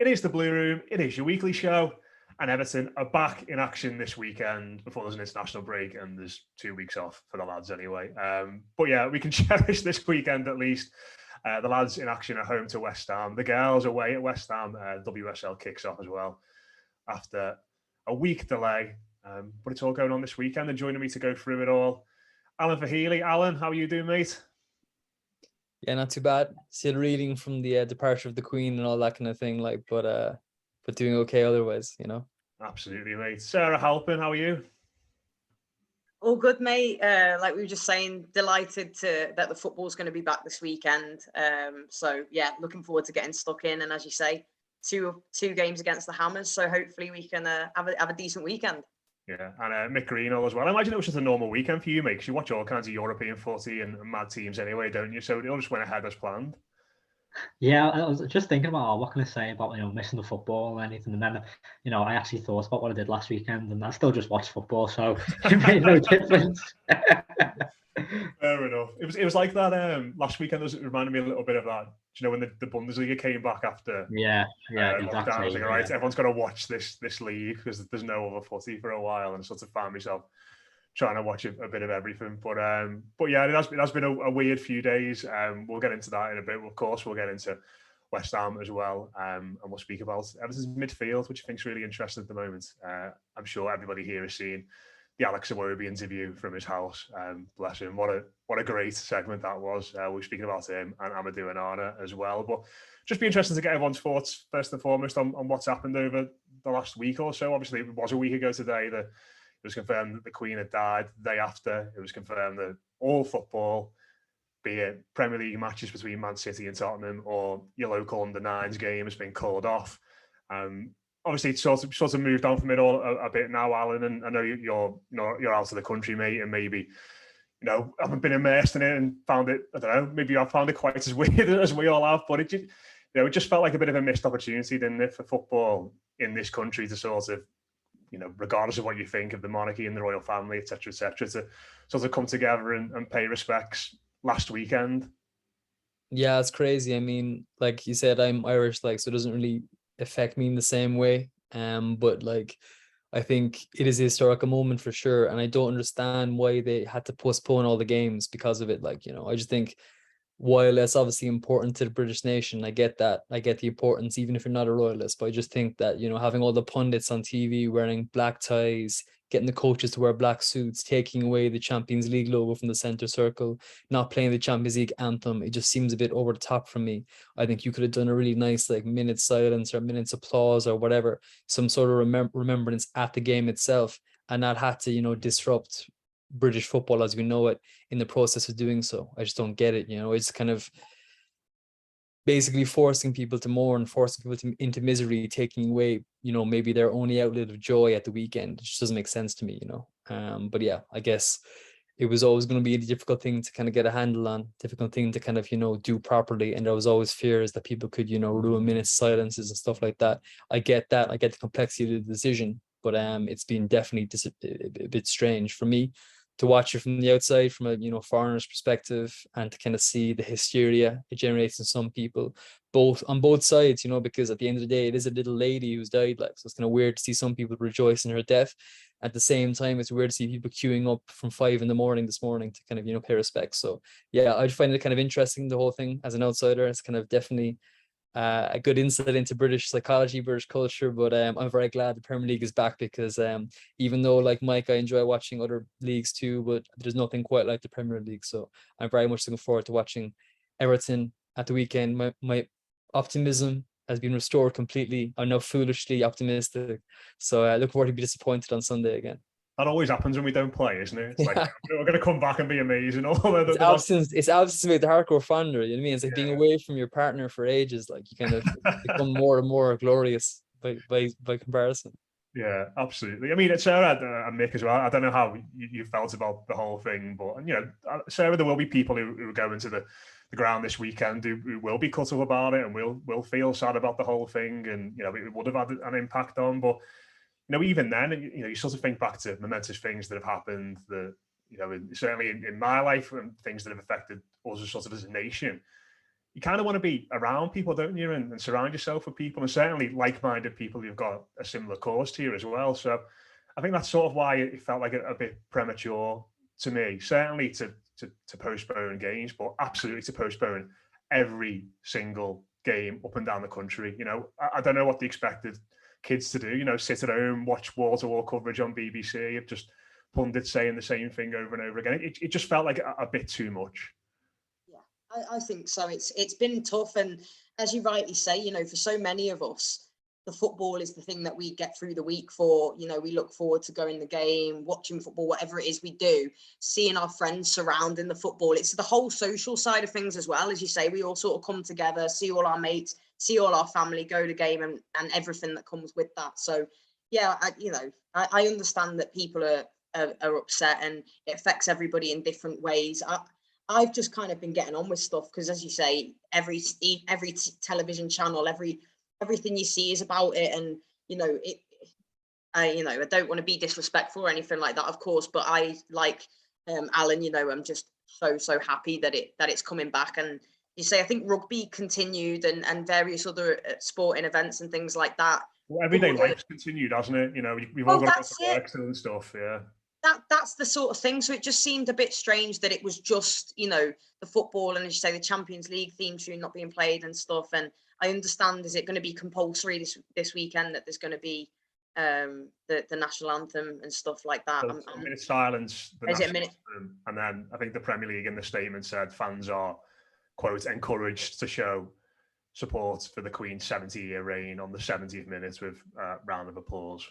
It is the Blue Room. It is your weekly show. And Everton are back in action this weekend before there's an international break and there's 2 weeks off for the lads anyway. But yeah, we can cherish this weekend at least. The lads in action at home to West Ham. The girls away at West Ham. WSL kicks off as well after a week delay. But it's all going on this weekend, and joining me to go through it all, Alan Fahili. Alan, how are you doing, mate? Yeah, not too bad. Still reading from the departure of the Queen and all that kind of thing, but doing okay otherwise, you know. Absolutely, mate. Sarah Halpin, how are you? All good, mate. Like we were just saying, delighted that the football's going to be back this weekend. So yeah, looking forward to getting stuck in. And as you say, two games against the Hammers. So hopefully we can have a decent weekend. Yeah, and Mick Greenall as well. I imagine it was just a normal weekend for you, mate, because you watch all kinds of European footy and mad teams anyway, don't you? So it all just went ahead as planned. Yeah, I was just thinking about what can I say about missing the football or anything, and then I actually thought about what I did last weekend, and I still just watched football, so it made no difference. Fair enough. It was like that last weekend. It reminded me a little bit of that. Do you know when the Bundesliga came back after? Yeah, exactly. I was like, all right, yeah. everyone's got to watch this league because there's no other footy for a while, and I sort of found myself trying to watch a bit of everything. But yeah, it has been a weird few days. We'll get into that in a bit. Of course, we'll get into West Ham as well, and we'll speak about Everton's midfield, which I think is really interesting at the moment. I'm sure everybody here has seen the Alex Iwobi interview from his house. Bless him. What a great segment that was. We're speaking about him and Amadou Onana as well. But just be interesting to get everyone's thoughts first and foremost on what's happened over the last week or so. Obviously, it was a week ago today that it was confirmed that the Queen had died. The day after, it was confirmed that all football, be it Premier League matches between Man City and Tottenham or your local under-9s game, has been called off. Obviously, it's sort of moved on from it all a bit now, Alan. And I know you're out of the country, mate, and maybe haven't been immersed in it and found it. I don't know. Maybe I found it quite as weird as we all have, but it just felt like a bit of a missed opportunity, didn't it, for football in this country to sort of, regardless of what you think of the monarchy and the royal family, et cetera, to sort of come together and pay respects last weekend. Yeah, it's crazy. I mean, like you said, I'm Irish, so it doesn't really affect me in the same way. But I think it is a historical moment for sure. And I don't understand why they had to postpone all the games because of it. I just think while that's obviously important to the British nation, I get that. I get the importance, even if you're not a royalist. But I just think that, having all the pundits on TV wearing black ties, getting the coaches to wear black suits, taking away the Champions League logo from the center circle, not playing the Champions League anthem, it just seems a bit over the top for me. I think you could have done a really nice minute silence or minute's applause or whatever, some sort of remembrance at the game itself, and not had to, disrupt British football as we know it in the process of doing so. I just don't get it. It's kind of basically forcing people to mourn, forcing people into misery, taking away, maybe their only outlet of joy at the weekend. It just doesn't make sense to me, But yeah, I guess it was always going to be a difficult thing to kind of get a handle on, difficult thing to kind of, do properly. And there was always fears that people could, ruin minutes silences and stuff like that. I get that. I get the complexity of the decision, but it's been definitely a bit strange for me to watch it from the outside, from a foreigner's perspective, and to kind of see the hysteria it generates in some people, on both sides, because at the end of the day, it is a little lady who's died, so it's kind of weird to see some people rejoice in her death. At the same time, it's weird to see people queuing up from 5 a.m. this morning to kind of pay respects. So yeah, I find it kind of interesting, the whole thing as an outsider. It's kind of definitely a good insight into British psychology, British culture, but I'm very glad the Premier League is back because even though, like Mike, I enjoy watching other leagues too, but there's nothing quite like the Premier League. So I'm very much looking forward to watching Everton at the weekend. My optimism has been restored completely. I'm now foolishly optimistic, so I look forward to be disappointed on Sunday again. That always happens when we don't play, isn't it? It's like, we're going to come back and be amazing. It's absence with the hardcore founder, you know what I mean? It's like being away from your partner for ages, you kind of become more and more glorious by comparison. Yeah, absolutely. I mean, Sarah and Mick as well. I don't know how you felt about the whole thing, but Sarah, there will be people who go into the ground this weekend who will be cut up about it and will feel sad about the whole thing, and it would have had an impact on. But even then, you sort of think back to momentous things that have happened that, certainly in my life and things that have affected us sort of as a nation. you kind of want to be around people, don't you, and surround yourself with people, and certainly like-minded people who've got a similar cause to you as well. So I think that's sort of why it felt like a bit premature to me, certainly to postpone games, but absolutely to postpone every single game up and down the country. You know, I don't know what they expected kids to do, you know, sit at home, watch wall-to-wall coverage on BBC, just pundits saying the same thing over and over again. It just felt like a bit too much. Yeah, I think so. It's been tough, and as you rightly say, you know, for so many of us, the football is the thing that we get through the week for. You know, we look forward to going the game, watching football, whatever it is we do, seeing our friends surrounding the football. It's the whole social side of things as well. As you say, we all sort of come together, see all our mates, see all our family, go to game, and everything that comes with that. So, yeah, I understand that people are upset, and it affects everybody in different ways. I've just kind of been getting on with stuff because, as you say, every television channel, everything you see is about it, and you know I don't want to be disrespectful or anything like that, of course, but I like Alan. You know, I'm just so happy that it's coming back, and you say I think rugby continued and various other sporting events and things like that. Well, everyday life's continued, hasn't it? You know, we've all got to work and stuff. Yeah. That's the sort of thing. So it just seemed a bit strange that it was just, you know, the football and, as you say, the Champions League theme tune not being played and stuff. And I understand, is it going to be compulsory this weekend that there's going to be the national anthem and stuff like that? So a minute silence, the is national it a minute? anthem, and then I think the Premier League in the statement said fans are, quote, encouraged to show support for the Queen's 70-year reign on the 70th minute with a round of applause.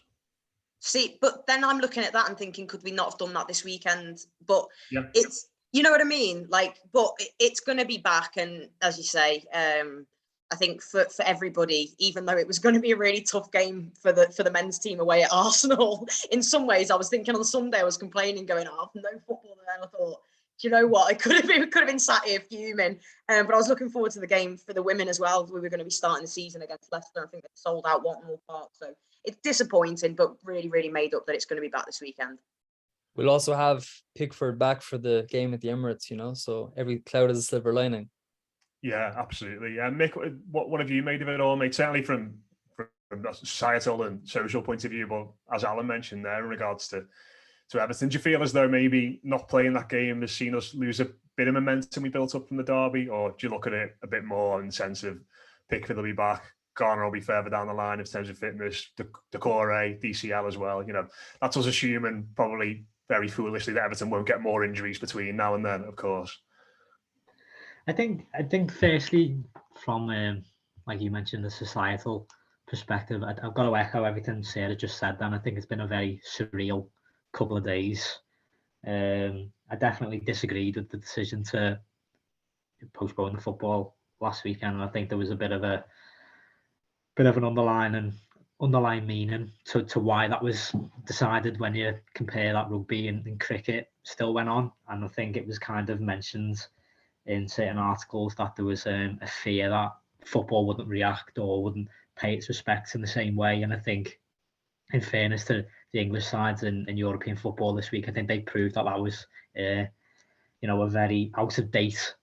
See, but then I'm looking at that and thinking, could we not have done that this weekend? But yeah. It's, you know what I mean? Like, but it's going to be back. And as you say, I think for everybody, even though it was going to be a really tough game for the men's team away at Arsenal, in some ways, I was thinking on Sunday, I was complaining, going, oh, no football. And then I thought, do you know what? I could have been sat here fuming. But I was looking forward to the game for the women as well. We were going to be starting the season against Leicester. I think they sold out Watton Park. So it's disappointing, but really, really made up that it's going to be back this weekend. We'll also have Pickford back for the game at the Emirates, you know, so every cloud has a silver lining. Yeah, absolutely. Yeah, Mick, what have you made of it all, mate? Certainly from a societal and social point of view, but as Alan mentioned there in regards to Everton, do you feel as though maybe not playing that game has seen us lose a bit of momentum we built up from the derby, or do you look at it a bit more in the sense of Pickford will be back, Garner will be further down the line in terms of fitness, Decore, DCL as well? You know, that's us assuming probably very foolishly that Everton won't get more injuries between now and then, of course. I think firstly, from like you mentioned, the societal perspective, I've got to echo everything Sarah just said. Then I think it's been a very surreal couple of days. I definitely disagreed with the decision to postpone the football last weekend, and I think there was a bit of an underlying meaning to why that was decided when you compare that rugby and cricket still went on. And I think it was kind of mentioned in certain articles that there was a fear that football wouldn't react or wouldn't pay its respects in the same way. And I think, in fairness to the English sides in European football this week, I think they proved that was a very out of date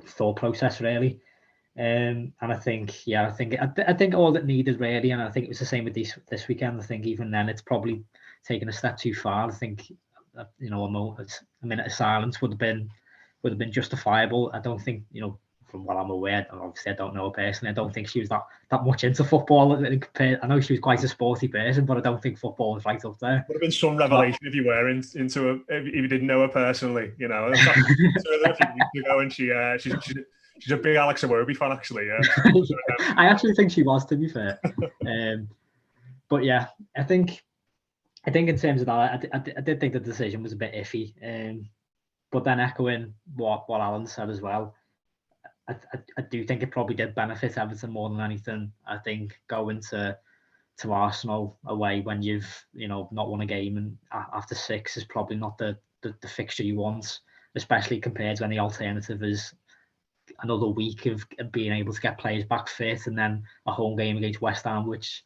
thought process, really. And I think all it needed, really, and I think it was the same with this weekend. I think even then it's probably taken a step too far. I think a minute of silence would have been justifiable. I don't think, from what I'm aware, obviously I don't know her personally, I don't think she was that much into football. I know she was quite a sporty person, but I don't think football was right up there. Would have been some revelation if you were into if you didn't know her personally, you know. A few weeks ago, and she's a big Alex Iwobi fan, actually. Yeah. I actually think she was, to be fair. But yeah, I think in terms of that, I did think the decision was a bit iffy. But then echoing what Alan said as well, I do think it probably did benefit Everton more than anything. I think going to Arsenal away when you've not won a game and after 6 is probably not the fixture you want, especially compared to when the alternative is another week of being able to get players back fit, and then a home game against West Ham, which,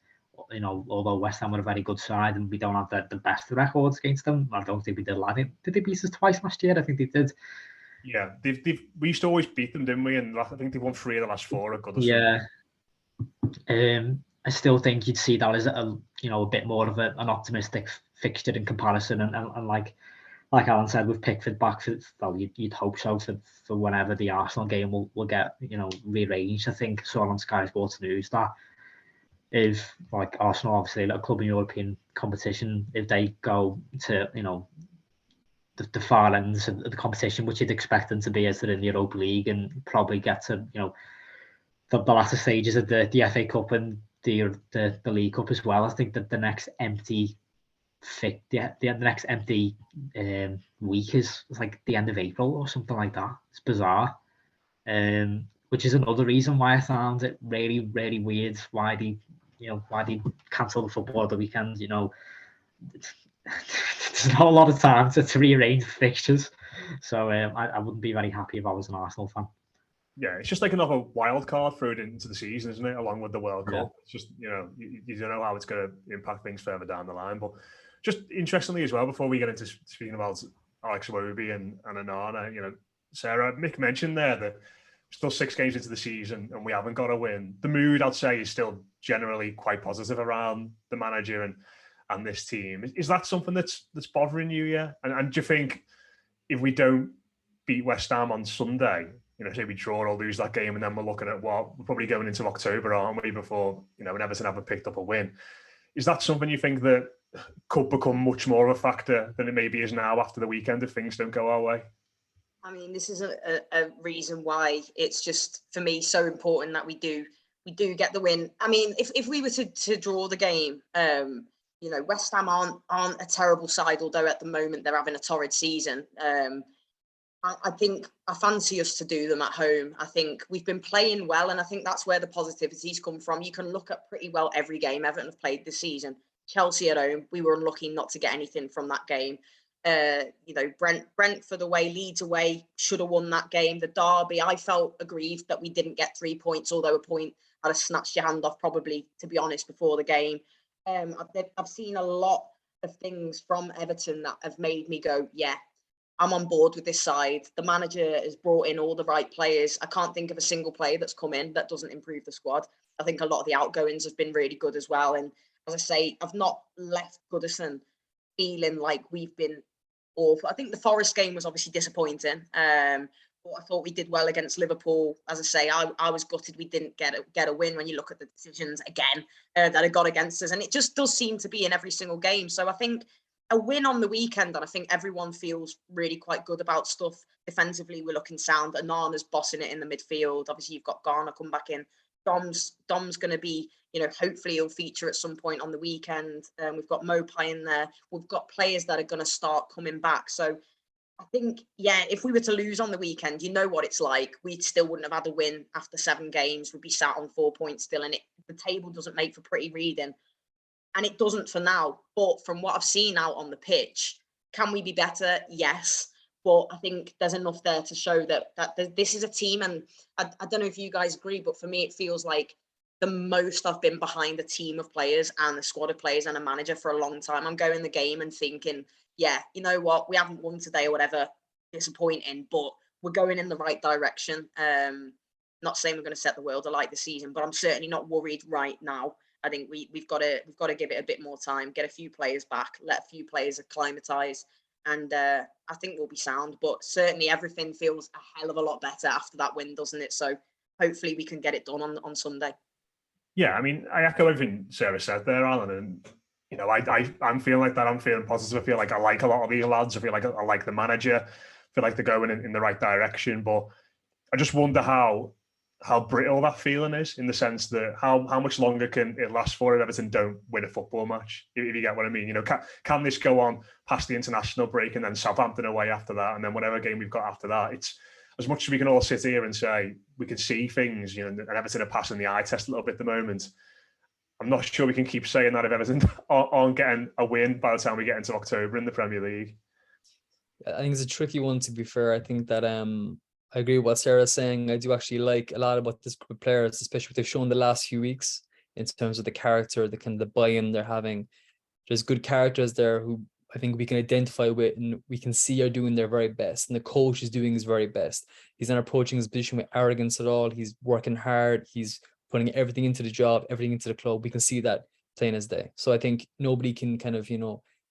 although West Ham were a very good side and we don't have the best records against them, I don't think we did. Did they beat us twice last year? I think they did. Yeah, we used to always beat them, didn't we? And I think they've won 3 of the last 4 at Goodison. Yeah. I still think you'd see that as a bit more of an optimistic fixture in comparison, and like Alan said, with Pickford back, you'd hope so for whenever the Arsenal game will get rearranged. I think saw on Sky Sports News that if like Arsenal, obviously a club in European competition, if they go to the far ends of the competition, which you'd expect them to be as they're in the Europa League, and probably get to the latter stages of the FA Cup and the League Cup as well. I think that the next empty week is like the end of April or something like that. It's bizarre, which is another reason why I found it really, really weird why they cancel the football at the weekend. There's not a lot of time to rearrange fixtures, so I wouldn't be very happy if I was an Arsenal fan. Yeah, it's just like another wild card thrown into the season, isn't it? Along with the World Cup. Yeah. It's just, you don't know how it's going to impact things further down the line. But just interestingly as well, before we get into speaking about Alex Iwobi and Onana, Sarah, Mick mentioned there that still 6 games into the season and we haven't got a win. The mood, I'd say, is still generally quite positive around the manager and this team. Is that something that's bothering you, yeah? And do you think if we don't beat West Ham on Sunday, say we draw or lose that game, and then we're looking at we're probably going into October, aren't we, before, when Everton haven't picked up a win. Is that something you think that could become much more of a factor than it maybe is now after the weekend if things don't go our way? I mean, this is a reason why it's just, for me, so important that we do get the win. I mean, if we were to draw the game, West Ham aren't a terrible side, although at the moment they're having a torrid season. I think I fancy us to do them at home. I think we've been playing well, and I think that's where the positivities come from. You can look at pretty well every game Everton have played this season. Chelsea at home, we were unlucky not to get anything from that game. Brentford away, Leeds away, should have won that game. The derby, I felt aggrieved that we didn't get 3 points, although a point I'd have snatched your hand off probably, to be honest, before the game. I've seen a lot of things from Everton that have made me go, yeah, I'm on board with this side. The manager has brought in all the right players. I can't think of a single player that's come in that doesn't improve the squad. I think a lot of the outgoings have been really good as well. And as I say, I've not left Goodison feeling like we've been awful. I think the Forest game was obviously disappointing. But I thought we did well against Liverpool. As I say, I was gutted we didn't get a win when you look at the decisions again that had got against us. And it just does seem to be in every single game. So I think a win on the weekend, and I think everyone feels really quite good about stuff. Defensively, we're looking sound. Onana's bossing it in the midfield. Obviously, you've got Garner come back in. Dom's going to be, hopefully he'll feature at some point on the weekend. We've got Mopai in there. We've got players that are going to start coming back. So I think, yeah, if we were to lose on the weekend, you know what it's like. We still wouldn't have had a win after 7 games. We'd be sat on 4 points still, and the table doesn't make for pretty reading. And it doesn't for now. But from what I've seen out on the pitch, can we be better? Yes. But I think there's enough there to show that this is a team. And I don't know if you guys agree, but for me, it feels like the most I've been behind a team of players and a squad of players and a manager for a long time. I'm going the game and thinking, yeah, you know what? We haven't won today or whatever. Disappointing, but we're going in the right direction. Not saying we're going to set the world alight this season, but I'm certainly not worried right now. I think we've got to give it a bit more time, get a few players back, let a few players acclimatise, and I think we'll be sound. But certainly everything feels a hell of a lot better after that win, doesn't it? So hopefully we can get it done on Sunday. Yeah, I mean, I echo everything Sarah said there, Alan, and I'm feeling like that. I'm feeling positive. I feel like I like a lot of these lads. I feel like I like the manager. I feel like they're going in the right direction. But I just wonder how brittle that feeling is, in the sense that how much longer can it last for if Everton don't win a football match, if you get what I mean. Can this go on past the international break and then Southampton away after that, and then whatever game we've got after that? It's as much as we can all sit here and say we can see things, and Everton are passing the eye test a little bit at the moment. I'm not sure we can keep saying that if Everton aren't getting a win by the time we get into October in the Premier League. I think it's a tricky one, to be fair. I think that I agree with what Sarah's saying. I do actually like a lot about this group of players, especially what they've shown the last few weeks in terms of the character, the kind of the buy-in they're having. There's good characters there who I think we can identify with and we can see are doing their very best, and the coach is doing his very best. He's not approaching his position with arrogance at all. He's working hard. He's putting everything into the job, everything into the club. We can see that plain as day. So I think nobody can kind of,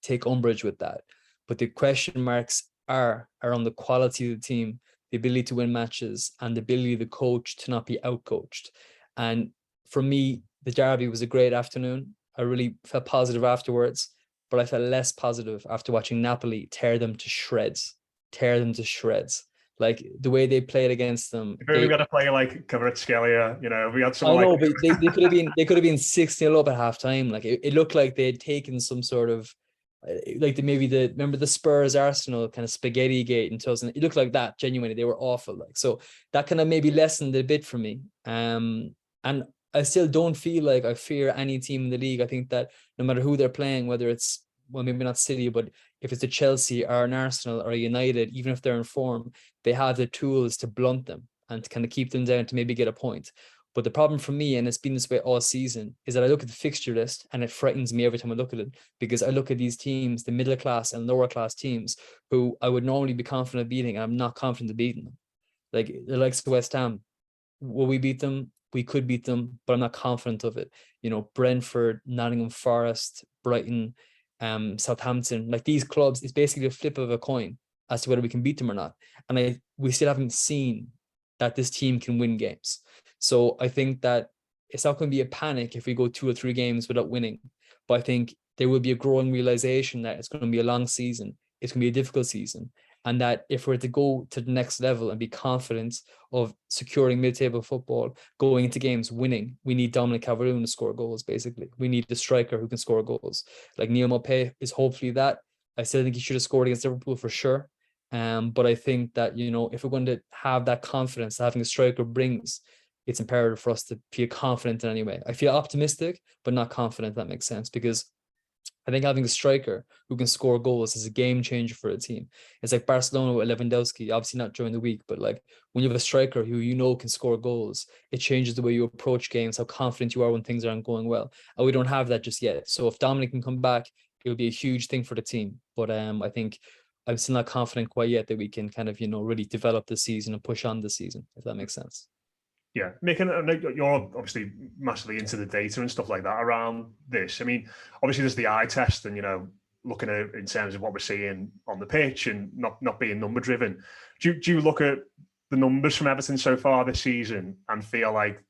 take umbrage with that. But the question marks are on the quality of the team, the ability to win matches, and the ability of the coach to not be outcoached. And for me, the derby was a great afternoon. I really felt positive afterwards, but I felt less positive after watching Napoli tear them to shreds. Like the way they played against them. If we got to play like Kvaratskhelia, we had some. I know, but they could have been 6-0 up at halftime. Like it looked like they had taken some sort of remember the Spurs Arsenal kind of spaghetti gate in 2000. It looked like that. Genuinely, they were awful. Like, so that kind of maybe lessened a bit for me. And I still don't feel like I fear any team in the league. I think that no matter who they're playing, whether it's, well, maybe not City, but if it's a Chelsea or an Arsenal or a United, even if they're in form, they have the tools to blunt them and to kind of keep them down to maybe get a point. But the problem for me, and it's been this way all season, is that I look at the fixture list and it frightens me every time I look at it, because I look at these teams, the middle class and lower class teams, who I would normally be confident of beating, and I'm not confident of beating them. Like the likes of West Ham, will we beat them? We could beat them, but I'm not confident of it. Brentford, Nottingham Forest, Brighton, Southampton, like these clubs, it's basically a flip of a coin as to whether we can beat them or not. And we still haven't seen that this team can win games. So I think that it's not going to be a panic if we go 2 or 3 games without winning. But I think there will be a growing realization that it's going to be a long season. It's going to be a difficult season. And that if we're to go to the next level and be confident of securing mid-table football, going into games, winning, we need Dominic Calvert-Lewin to score goals, basically. We need a striker who can score goals. Like Neil Maupay is hopefully that. I still think he should have scored against Liverpool for sure. But I think that, if we're going to have that confidence that having a striker brings, it's imperative for us to feel confident in any way. I feel optimistic, but not confident, if that makes sense, because I think having a striker who can score goals is a game changer for a team. It's like Barcelona with Lewandowski, obviously not during the week, but like when you have a striker who can score goals, it changes the way you approach games, how confident you are when things aren't going well. And we don't have that just yet. So if Dominic can come back, it will be a huge thing for the team. But I think I'm still not confident quite yet that we can kind of, really develop the season and push on the season, if that makes sense. Yeah, Mick, you're obviously massively into the data and stuff like that around this. I mean, obviously there's the eye test and, looking at it in terms of what we're seeing on the pitch and not being number driven. Do you look at the numbers from Everton so far this season and feel like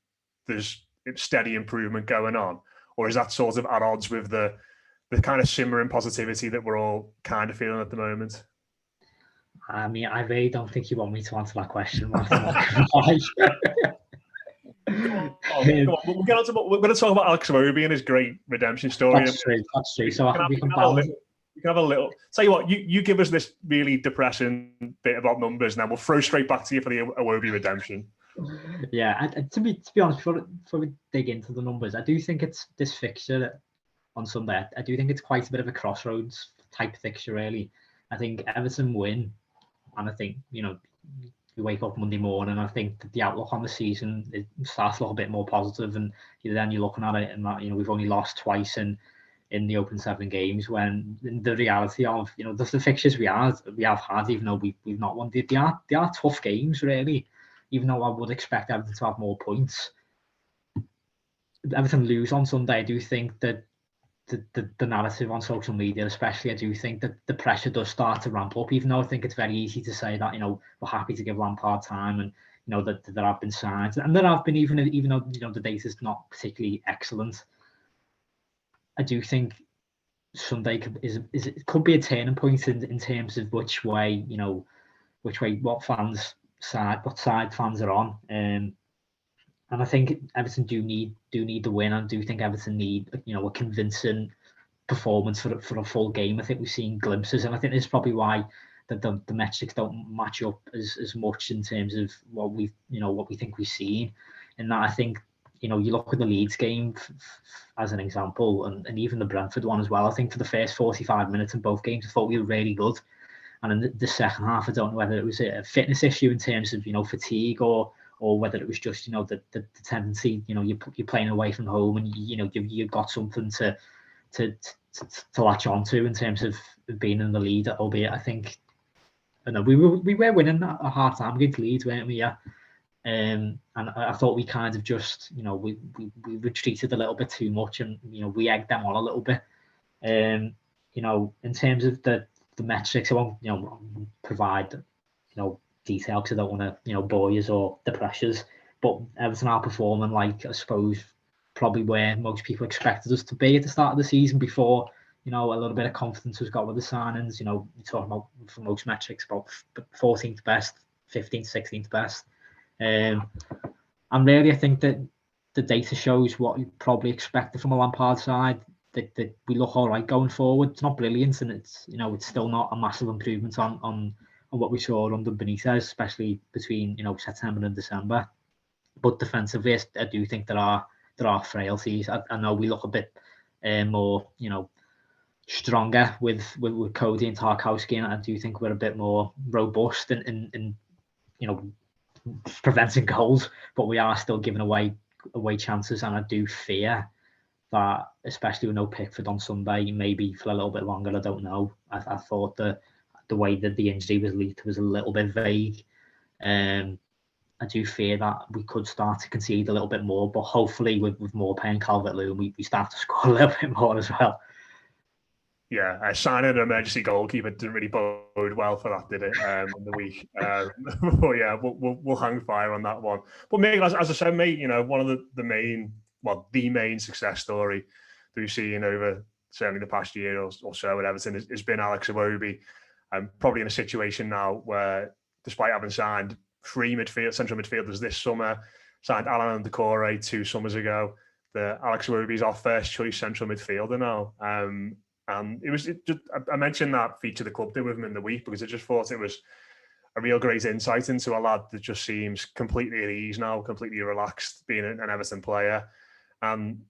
there's steady improvement going on? Or is that sort of at odds with the kind of simmering positivity that we're all kind of feeling at the moment? I mean, I really don't think you want me to answer that question, Matt. We're going to talk about Alex Iwobi and his great redemption story. That's true. So we can have a little. Tell you what, you give us this really depressing bit about numbers, and then we'll throw straight back to you for the Iwobi redemption. Yeah, to be honest, before we dig into the numbers, I do think it's this fixture on Sunday. I do think it's quite a bit of a crossroads type fixture, really. I think Everton win, and I think you wake up Monday morning, I think that the outlook on the season, it starts to look a bit more positive, and then you're looking at it and that we've only lost twice in the open 7 games, when the reality of the fixtures we have had, even though we've not won, they are tough games, really. Even though I would expect Everton to have more points, Everton lose on Sunday, I do think that the narrative on social media, especially, I do think that the pressure does start to ramp up, even though I think it's very easy to say that, we're happy to give Lampard time, and, that there have been signs, and there have been, even though, the data is not particularly excellent. I do think Sunday could be a turning point in terms of what side fans are on. And I think Everton do need the win. I do think Everton need a convincing performance for a full game. I think we've seen glimpses, and I think this is probably why the metrics don't match up as much in terms of what we think we've seen. In that, I think you look at the Leeds game as an example, and even the Brentford one as well. I think for the first 45 minutes in both games, I thought we were really good, and in the second half, I don't know whether it was a fitness issue in terms of fatigue or whether it was just the tendency, you're playing away from home, and you've got something to to latch on to in terms of being in the lead. Albeit, I think, I know we were winning a hard time against Leeds, weren't we? Yeah. And I thought we kind of just, we retreated a little bit too much, and we egged them on a little bit. In terms of the metrics, I won't provide detail because I don't want to bore you or the pressures. But Everton are performing like, I suppose, probably where most people expected us to be at the start of the season before a little bit of confidence was got with the signings. You're talking about, for most metrics, about 14th best, 15th, 16th best. And really, I think that the data shows what you probably expected from a Lampard side. That we look all right going forward. It's not brilliant, and it's it's still not a massive improvement on what we saw under Benitez, especially between September and December. But defensively, I do think there are frailties. I know we look a bit more stronger with Cody and Tarkowski, and I do think we're a bit more robust in preventing goals, but we are still giving away chances, and I do fear that, especially with no Pickford on Sunday, maybe for a little bit longer. I don't know. I thought the way that the injury was leaked was a little bit vague. I do fear that we could start to concede a little bit more, but hopefully with more playing Calvert-Lewin, we start to score a little bit more as well. Yeah, signing an emergency goalkeeper didn't really bode well for that, did it? In the week, but yeah, we'll hang fire on that one. But mate, as I said, mate, one of the main success story that we've seen over certainly the past year or so at Everton has been Alex Iwobi. Probably in a situation now where, despite having signed 3 central midfielders this summer, signed Alan Decore 2 summers ago, Alex Iwobi is our first choice central midfielder now. And I mentioned that feature the club did with him in the week because I just thought it was a real great insight into a lad that just seems completely at ease now, completely relaxed, being an Everton player. And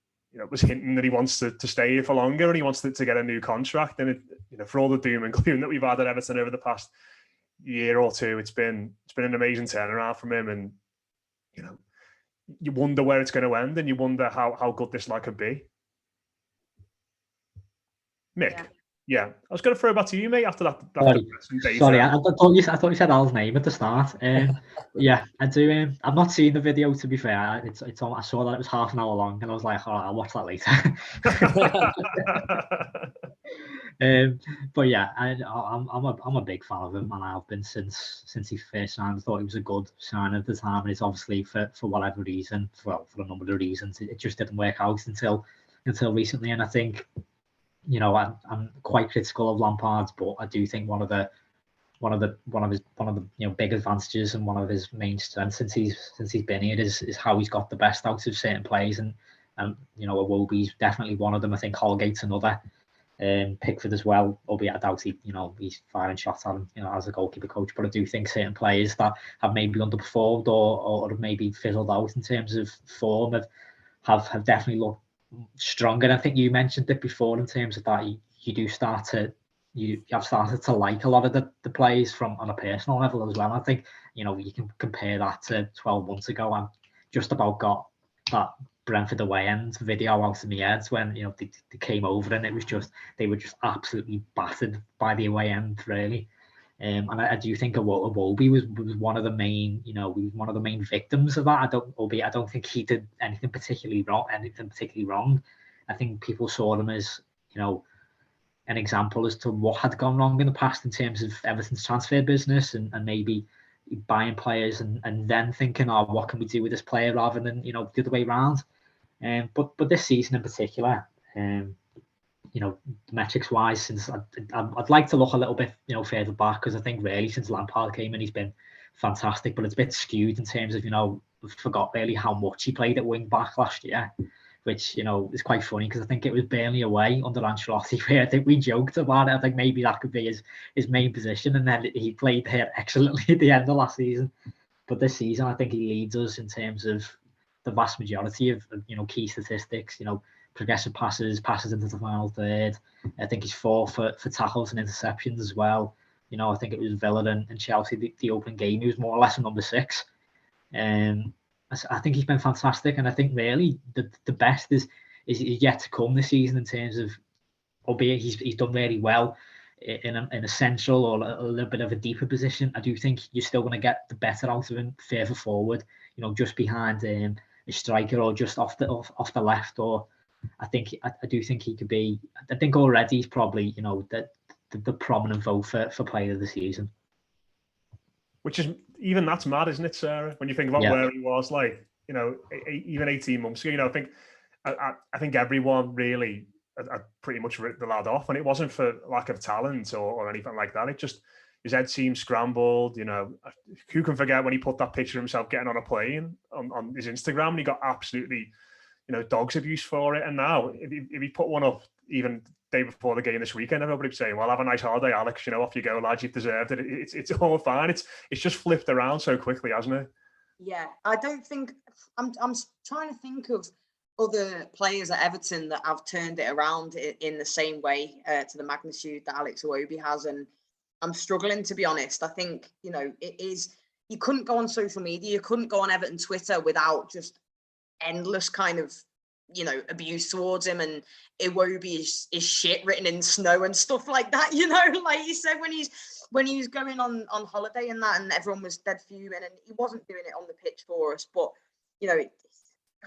was hinting that he wants to stay here for longer and he wants to get a new contract. And for all the doom and gloom that we've had at Everton over the past year or two, it's been an amazing turnaround from him. And you wonder where it's going to end, and you wonder how good this lad could be. Mick, yeah. I was going to throw it back to you, mate, after that. Sorry, I thought you said Al's name at the start. Yeah, I do. I've not seen the video, to be fair. I saw that it was half an hour long, and I was like, all right, I'll watch that later. But yeah, I'm a big fan of him, and I've been since he first signed. I thought he was a good sign at the time, and it's obviously for whatever reason, for a number of reasons, it just didn't work out until recently. And I think, I'm quite critical of Lampard, but I do think one of the big advantages and one of his main strengths since he's been here is how he's got the best out of certain players, and Iwobi's definitely one of them. I think Holgate's another, Pickford as well, albeit I doubt he's firing shots at him as a goalkeeper coach. But I do think certain players that have maybe underperformed or have maybe fizzled out in terms of form have definitely looked stronger. I think you mentioned it before in terms of that you have started to like a lot of the players on a personal level as well. I think you can compare that to 12 months ago. I just about got that Brentford away end video out of my head when they came over, and it was just they were just absolutely battered by the away end, really. And I do think Iwobi was one of the main, one of the main victims of that. I don't think he did anything particularly wrong. I think people saw him as, an example as to what had gone wrong in the past in terms of Everton's transfer business and maybe buying players and then thinking, oh, what can we do with this player, rather than, the other way around. But this season in particular, metrics wise, since I'd like to look a little bit further back, because I think really since Lampard came in he's been fantastic, but it's a bit skewed in terms of we forgot really how much he played at wing back last year, which is quite funny because I think it was Burnley away under Ancelotti where I think we joked about it. I think maybe that could be his main position, and then he played there excellently at the end of last season. But this season I think he leads us in terms of the vast majority of key statistics, progressive passes into the final third. I think he's 4 for tackles and interceptions as well. I think it was Villa and Chelsea, the opening game, he was more or less a number 6. I think he's been fantastic, and I think really the best is yet to come this season in terms of albeit he's done really well in a central or a little bit of a deeper position. I do think you're still going to get the better out of him further forward, just behind a striker or just off the left. Or I do think he could be. I think already he's probably the prominent vote for player of the season. Which is that's mad, isn't it, Sarah? When you think about where he was, even 18 months ago. I think everyone really pretty much ripped the lad off, and it wasn't for lack of talent or anything like that. It just his head seemed scrambled. Who can forget when he put that picture of himself getting on a plane on his Instagram, and he got absolutely dog's abuse for it. And now if he put one up even day before the game this weekend, everybody would say, well, have a nice holiday, Alex, off you go, lads, you've deserved it. It's all fine. It's just flipped around so quickly, hasn't it? Yeah, I don't think I'm trying to think of other players at Everton that have turned it around in the same way to the magnitude that Alex Iwobi has, and I'm struggling, to be honest. I think it is, you couldn't go on social media, you couldn't go on Everton Twitter without just endless kind of abuse towards him, and Iwobi is shit written in snow and stuff like that. Like you said, when he was going on holiday and that, and everyone was dead fuming, and he wasn't doing it on the pitch for us, but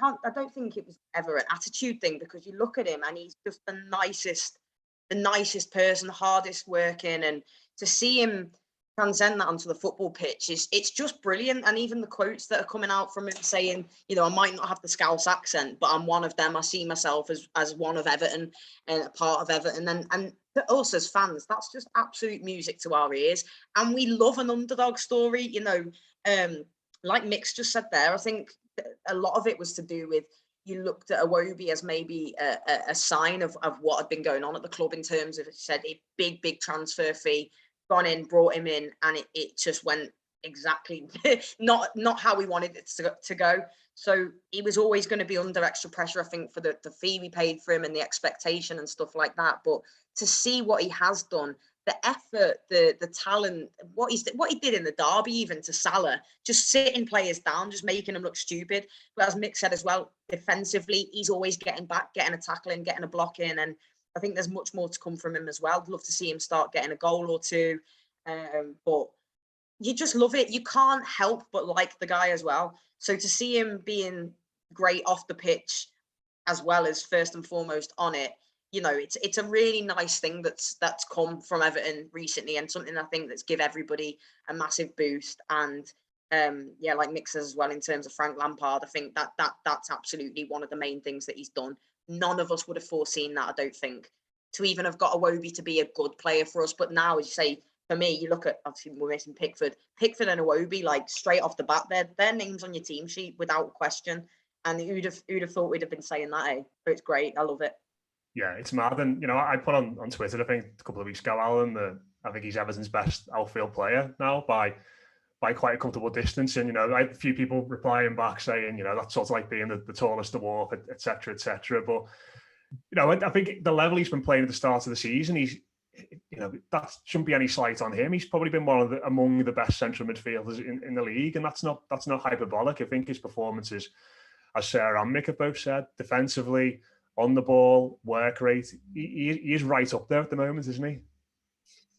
I don't think it was ever an attitude thing, because you look at him and he's just the nicest person, hardest working, and to see him transcend that onto the football pitch it's just brilliant. And even the quotes that are coming out from him saying, I might not have the Scouse accent, but I'm one of them. I see myself as one of Everton and a part of Everton. And to us as fans, that's just absolute music to our ears. And we love an underdog story, like Mick's just said there. I think a lot of it was to do with, you looked at Iwobi as maybe a sign of what had been going on at the club in terms of, it said, a big transfer fee, gone in, brought him in, and it just went exactly not how we wanted it to go. So he was always going to be under extra pressure, I think, for the fee we paid for him and the expectation and stuff like that. But to see what he has done, the effort, the talent, what he did in the derby, even to Salah, just sitting players down, just making them look stupid. But as Mick said as well, defensively, he's always getting back, getting a tackle in, getting a block in, and I think there's much more to come from him as well. I'd love to see him start getting a goal or two. But you just love it. You can't help but like the guy as well. So to see him being great off the pitch, as well as first and foremost on it, it's a really nice thing that's come from Everton recently, and something I think that's give everybody a massive boost. And like Mick says as well, in terms of Frank Lampard, I think that's absolutely one of the main things that he's done. None of us would have foreseen that, I don't think, to even have got Iwobi to be a good player for us. But now, as you say, for me, you look at, obviously we're missing Pickford and Iwobi, like straight off the bat, their names on your team sheet without question. And who'd have thought we'd have been saying that, eh? But it's great. I love it. Yeah, it's mad. And, I put on Twitter, I think a couple of weeks ago, Alan, that I think he's Everton's best outfield player now by quite a comfortable distance. And, I had a few people replying back saying, that's sort of like being the tallest to walk, et cetera, et cetera. But, I think the level he's been playing at the start of the season, that shouldn't be any slight on him. He's probably been among the best central midfielders in the league. And that's not hyperbolic. I think his performances, as Sarah and Mick have both said, defensively, on the ball, work rate, he is right up there at the moment, isn't he?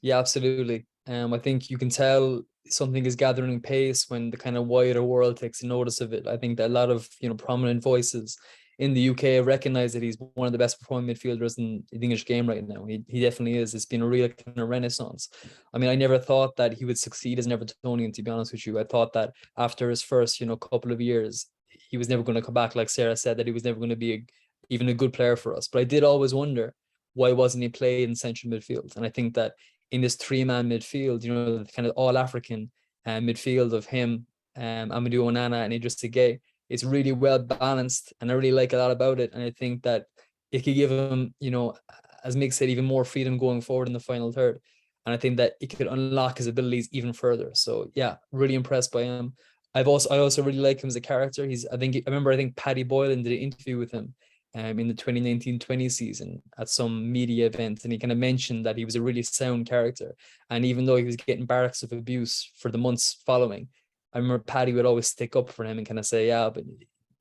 Yeah, absolutely. I think you can tell something is gathering pace when the kind of wider world takes notice of it. I think that a lot of prominent voices in the UK recognize that he's one of the best performing midfielders in the English game right now. He definitely is. It's been a real kind of renaissance. I mean, I never thought that he would succeed as an Evertonian, to be honest with you. I thought that after his first couple of years, he was never going to come back. Like Sarah said, that he was never going to be even a good player for us. But I did always wonder, why wasn't he played in central midfield? And I think that in this three-man midfield, the kind of all-African midfield of him, Amadou Onana and Idris Gueye, it's really well balanced, and I really like a lot about it. And I think that it could give him, as Mick said, even more freedom going forward in the final third. And I think that it could unlock his abilities even further. So yeah, really impressed by him. I also really like him as a character. I think Paddy Boylan did an interview with him in the 2019-20 season at some media event, and he kind of mentioned that he was a really sound character. And even though he was getting barracks of abuse for the months following, I remember Paddy would always stick up for him and kind of say, yeah, but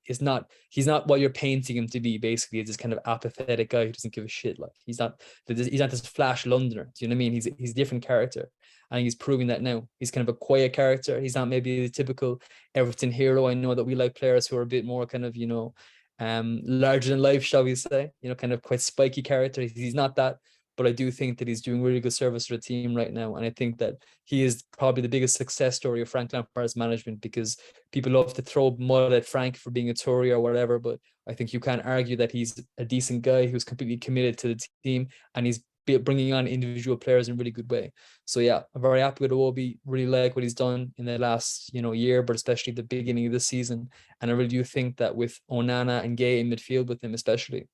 he's not what you're painting him to be. Basically, he's this kind of apathetic guy who doesn't give a shit. Like he's not this flash Londoner. Do you know what I mean? He's a different character, and he's proving that now. He's kind of a quiet character. He's not maybe the typical Everton hero. I know that we like players who are a bit more kind of, you know, larger than life, shall we say, you know, kind of quite spiky character. He's not that, but I do think that he's doing really good service for the team right now. And I think that he is probably the biggest success story of Frank Lampard's management, because people love to throw mud at Frank for being a Tory or whatever, but I think you can't argue that he's a decent guy who's completely committed to the team, and he's bringing on individual players in a really good way. So yeah, I'm very happy with Iwobi. Really like what he's done in the last, you know, year, but especially the beginning of the season. And I really do think that with Onana and Gay in midfield with him especially,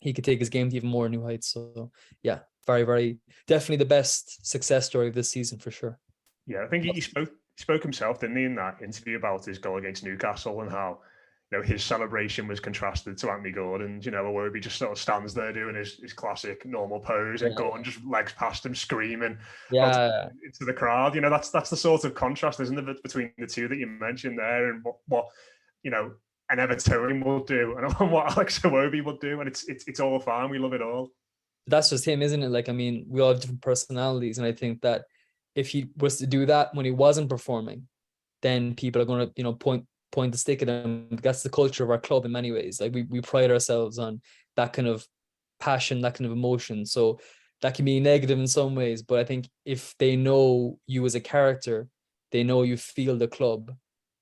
he could take his game to even more new heights. So yeah, very, very definitely the best success story of this season for sure. Yeah, I think he spoke himself, didn't he, in that interview about his goal against Newcastle, and how, you know, his celebration was contrasted to Anthony Gordon's. You know, Iwobi just sort of stands there doing his classic normal pose, and Gordon just legs past him screaming into the crowd. You know, that's the sort of contrast, isn't it, between the two that you mentioned there, and what you know, an Evertonian will do and what Alex Iwobi will do, and it's all fine. We love it all. That's just him, isn't it? Like, I mean, we all have different personalities, and I think that if he was to do that when he wasn't performing, then people are going to, you know, point the stick at him. That's the culture of our club in many ways. Like we pride ourselves on that kind of passion, that kind of emotion. So that can be negative in some ways, but I think if they know you as a character, they know you feel the club,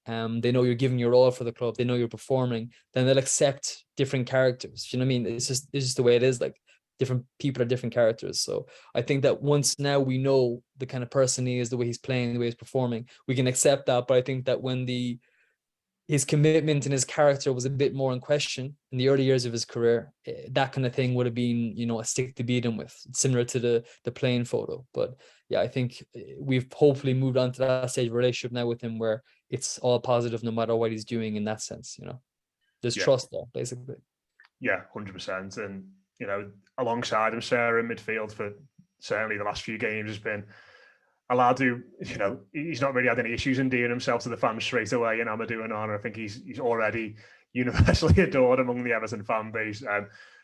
they know you're giving your all for the club, they know you're performing, then they'll accept different characters. You know what I mean? It's just the way it is. Like, different people are different characters. So I think that once now we know the kind of person he is, the way he's playing, the way he's performing, we can accept that. But I think that when his commitment and his character was a bit more in question in the early years of his career, that kind of thing would have been, you know, a stick to beat him with, similar to the playing photo. But yeah, I think we've hopefully moved on to that stage of relationship now with him where it's all positive no matter what he's doing in that sense. You know, there's trust there, basically. Yeah, 100%. And, you know, alongside him, Sarah, in midfield for certainly the last few games has been a lad who, you know, he's not really had any issues endearing himself to the fans straight away. And Amadou Onana, I think he's already universally adored among the Everton fan base.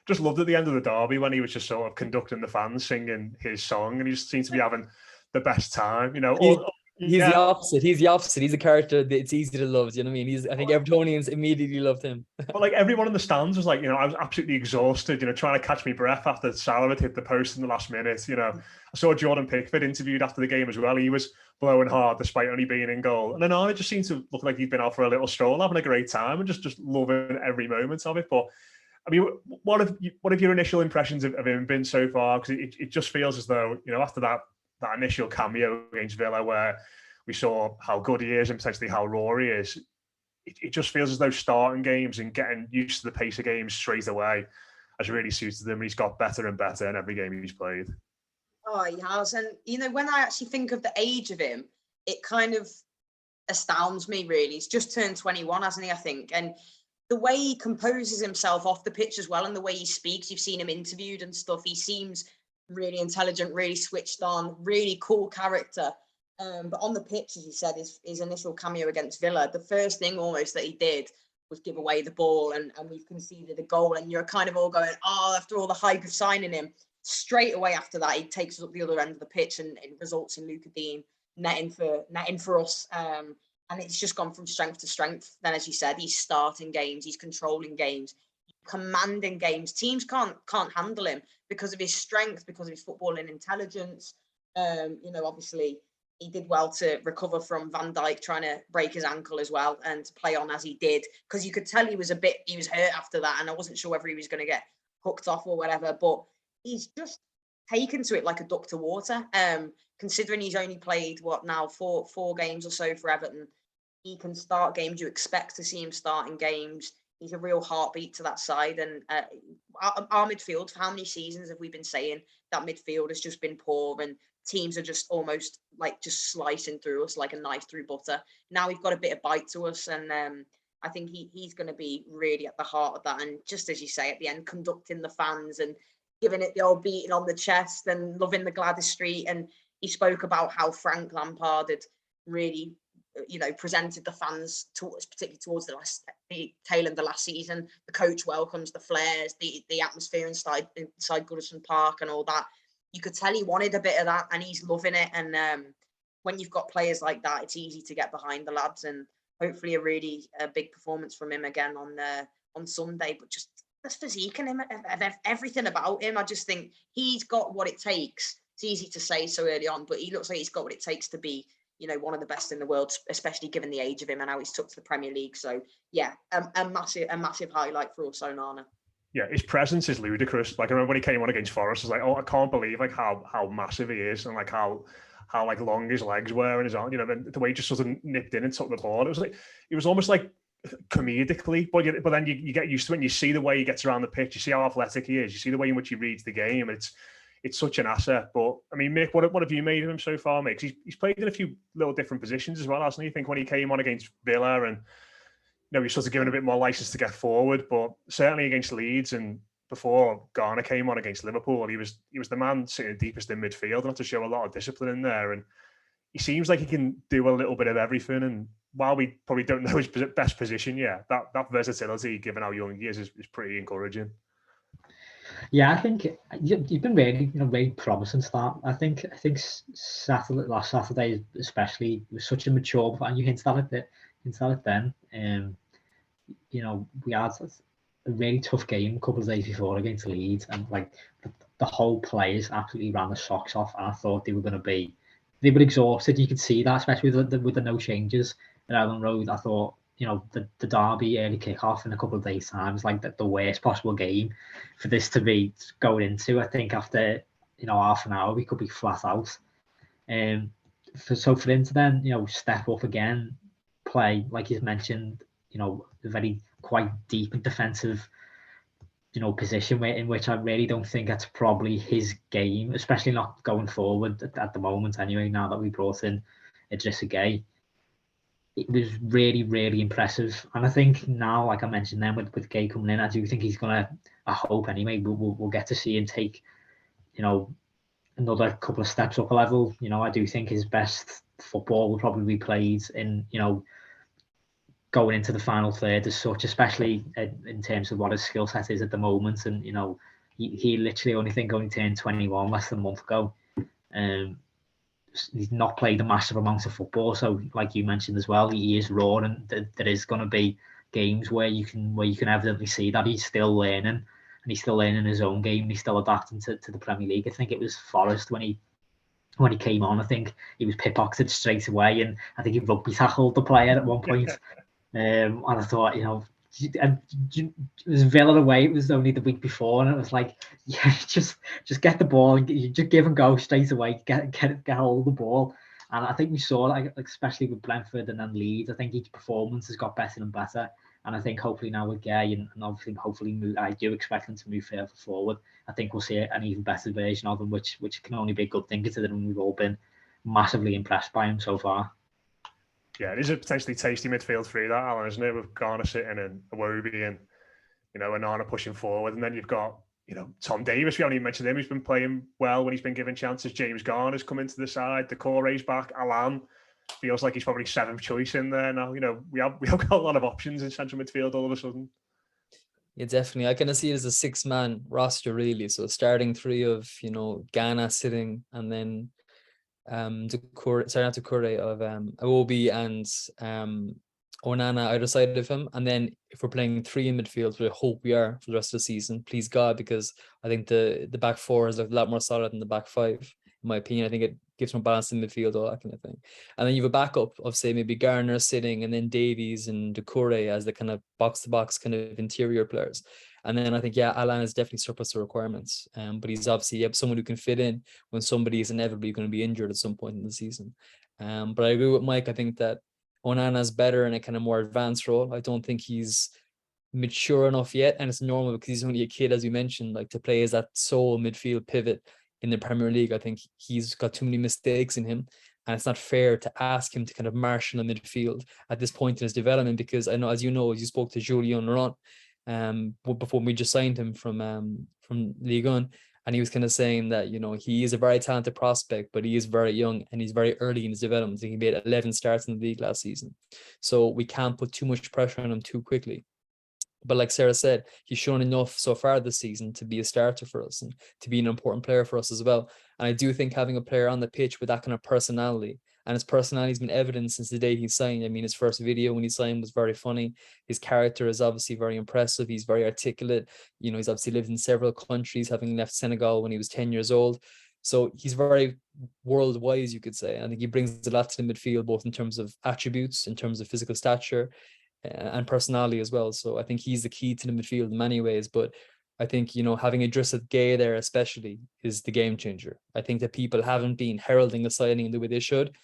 Just loved at the end of the derby when he was just sort of conducting the fans, singing his song, and he just seemed to be having the best time. You know, he's the opposite. He's the opposite. He's a character that it's easy to love. You know what I mean? I think Evertonians immediately loved him. But like everyone in the stands was like, you know, I was absolutely exhausted, you know, trying to catch my breath after Salah had hit the post in the last minute. You know, I saw Jordan Pickford interviewed after the game as well. He was blowing hard despite only being in goal. And then Onana just seemed to look like he'd been out for a little stroll, having a great time and just loving every moment of it. But I mean, what have your initial impressions of him been so far? Because it just feels as though, you know, after that initial cameo against Villa where we saw how good he is and potentially how raw he is, it just feels as though starting games and getting used to the pace of games straight away has really suited him. He's got better and better in every game he's played. Oh, he has. And, you know, when I actually think of the age of him, it kind of astounds me, really. He's just turned 21, hasn't he, I think? And the way he composes himself off the pitch as well, and the way he speaks, you've seen him interviewed and stuff, he seems really intelligent, really switched on, really cool character. But on the pitch, as you said, his initial cameo against Villa, the first thing almost that he did was give away the ball, and we've conceded a goal, and you're kind of all going, oh, after all the hype of signing him, straight away after that, he takes us up the other end of the pitch, and it results in Luca Dean netting for us. And it's just gone from strength to strength. Then, as you said, he's starting games, he's controlling games, commanding games. Teams can't handle him because of his strength, because of his footballing intelligence. You know, obviously, he did well to recover from Van Dijk trying to break his ankle as well, and to play on as he did, because you could tell he was hurt after that, and I wasn't sure whether he was going to get hooked off or whatever, but he's just taken to it like a duck to water. Considering he's only played four games or so for Everton, he can start games. You expect to see him starting games. He's a real heartbeat to that side. And our midfield, for how many seasons have we been saying that midfield has just been poor and teams are just almost like just slicing through us like a knife through butter? Now we've got a bit of bite to us, and I think he's going to be really at the heart of that. And just as you say at the end, conducting the fans and giving it the old beating on the chest and loving the Gladys Street. And he spoke about how Frank Lampard had really presented the fans, particularly towards the tail end of the last season. The coach welcomes the flares, the atmosphere inside Goodison Park and all that. You could tell he wanted a bit of that, and he's loving it. And when you've got players like that, it's easy to get behind the lads. And hopefully a big performance from him again on Sunday. But just the physique and him, everything about him, I just think he's got what it takes. It's easy to say so early on, but he looks like he's got what it takes to be, one of the best in the world, especially given the age of him and how he's took to the Premier League. So yeah, a massive highlight for us, Onana. Yeah, his presence is ludicrous. Like I remember when he came on against Forest, I was like, oh, I can't believe like how massive he is, and like how like long his legs were and his arm. The way he just sort of nipped in and took the ball. It was almost like comedically, but then you get used to it and you see the way he gets around the pitch. You see how athletic he is. You see the way in which he reads the game. It's such an asset. But I mean, Mick, what have you made of him so far, Mick? He's played in a few little different positions as well, hasn't he? I think when he came on against Villa and he's sort of given a bit more license to get forward, but certainly against Leeds and before Garner came on against Liverpool, he was the man sitting deepest in midfield and had to show a lot of discipline in there. And he seems like he can do a little bit of everything. And while we probably don't know his best position yet, that versatility, given how young he is pretty encouraging. Yeah, I think you've been really, very promising start. I think last Saturday especially was such a mature, and you hinted at it then. We had a really tough game a couple of days before against Leeds, and like the whole players absolutely ran the socks off. And I thought they were exhausted. You could see that, especially with the no changes at Ellen Road. I thought, the Derby early kickoff in a couple of days' time is like the worst possible game for this to be going into. I think after half an hour we could be flat out. For him to then step up again, play like you've mentioned, a very quite deep and defensive position in which I really don't think that's probably his game, especially not going forward at the moment anyway, now that we brought in Idrissa Gueye. It was really, really impressive. And I think now, like I mentioned then, with Gueye coming in, I do think he's gonna, I hope anyway, we'll get to see him take another couple of steps up a level. I do think his best football will probably be played in going into the final third as such, especially in terms of what his skill set is at the moment. And he literally only turned 21 less than a month ago. He's not played a massive amount of football, so like you mentioned as well, he is raw, and there is going to be games where you can evidently see that he's still learning, and he's still learning his own game, and he's still adapting to the Premier League. I think it was Forest when he came on, I think he was pickpocketed straight away, and I think he rugby tackled the player at one point. And I thought, it was Villa away. It was only the week before, and it was like, yeah, just get the ball and just give and go straight away. Get hold of the ball, and I think we saw like especially with Brentford and then Leeds. I think each performance has got better and better, and I think hopefully now with Gueye and obviously hopefully I do expect them to move further forward. I think we'll see an even better version of him, which can only be a good thing considering we've all been massively impressed by him so far. Yeah, it is a potentially tasty midfield three, that, Alan, isn't it? With Garner sitting and Iwobi and, Onana pushing forward. And then you've got, Tom Davis. We haven't even mentioned him. He's been playing well when he's been given chances. James Garner's come into the side. Decore's back. Alan feels like he's probably seventh choice in there now. We have got a lot of options in central midfield all of a sudden. Yeah, definitely. I kind of see it as a 6-man roster, really. So starting three of, Ghana sitting, and then Iwobi and Onana either side of him. And then if we're playing three in midfield, which I hope we are for the rest of the season, please God, because I think the back four is a lot more solid than the back five, in my opinion. I think it gives more balance in midfield, all that kind of thing. And then you have a backup of, say, maybe Garner sitting, and then Davies and Decore as the kind of box-to-box kind of interior players. And then I think, Alan is definitely surplus to requirements. But he's obviously someone who can fit in when somebody is inevitably going to be injured at some point in the season. But I agree with Mike. I think that Onana's better in a kind of more advanced role. I don't think he's mature enough yet. And it's normal because he's only a kid, as you mentioned, like to play as that sole midfield pivot in the Premier League. I think he's got too many mistakes in him. And it's not fair to ask him to kind of marshal a midfield at this point in his development, because I know, as you spoke to Julien Laurent, before we just signed him from Ligue 1, And he was kind of saying that, he is a very talented prospect, but he is very young and he's very early in his development. He made 11 starts in the league last season. So we can't put too much pressure on him too quickly. But like Sarah said, he's shown enough so far this season to be a starter for us and to be an important player for us as well. And I do think having a player on the pitch with that kind of personality, and his personality has been evident since the day he signed. I mean, his first video when he signed was very funny. His character is obviously very impressive. He's very articulate. He's obviously lived in several countries, having left Senegal when he was 10 years old. So he's very world-wise, you could say. I think he brings a lot to the midfield, both in terms of attributes, in terms of physical stature, and personality as well. So I think he's the key to the midfield in many ways. But I think, having Idrissa Gueye there especially is the game changer. I think that people haven't been heralding the signing the way they should